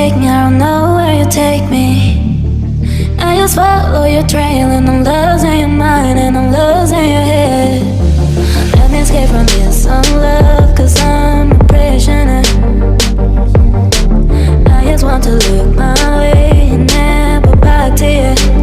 take me, I don't know where you take me. I just follow your trail and I'm losing your mind and I'm losing your head. Let me escape from this love, cause I'm a prisoner. I just want to look my way and never back to you.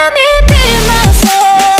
Let me be myself.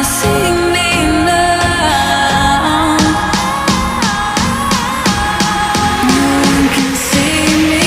see me now. No one can see me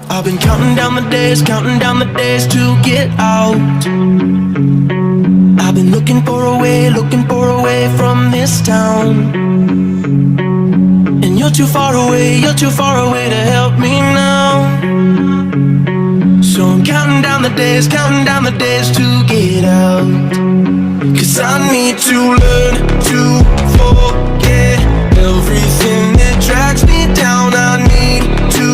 I've been counting down the days to get out. I've been looking for a way from this town. And you're too far away to help me now. So I'm counting down the days to get out. 'Cause I need to learn to forget everything that drags me down. I need to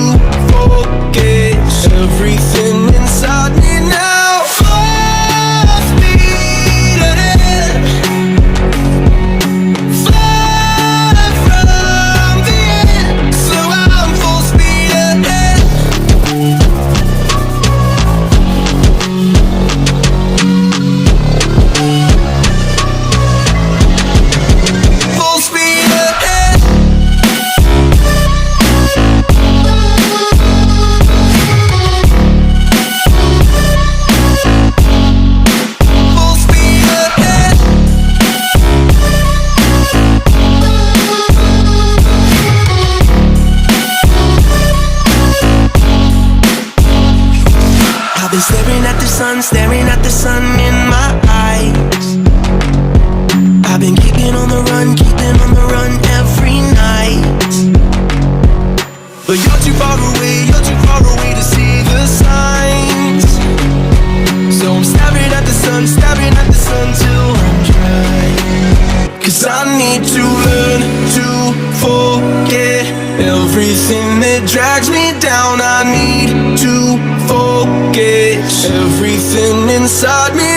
focus everything inside me now. Full speed ahead, fly from the end. So I'm full speed ahead. been staring at the sun, staring at the sun in my eyes. I've been keeping on the run every night. But you're too far away to see the signs. So I'm staring at the sun till I'm dry. 'Cause I need to learn to forget everything that drags me down. I need to forget everything inside me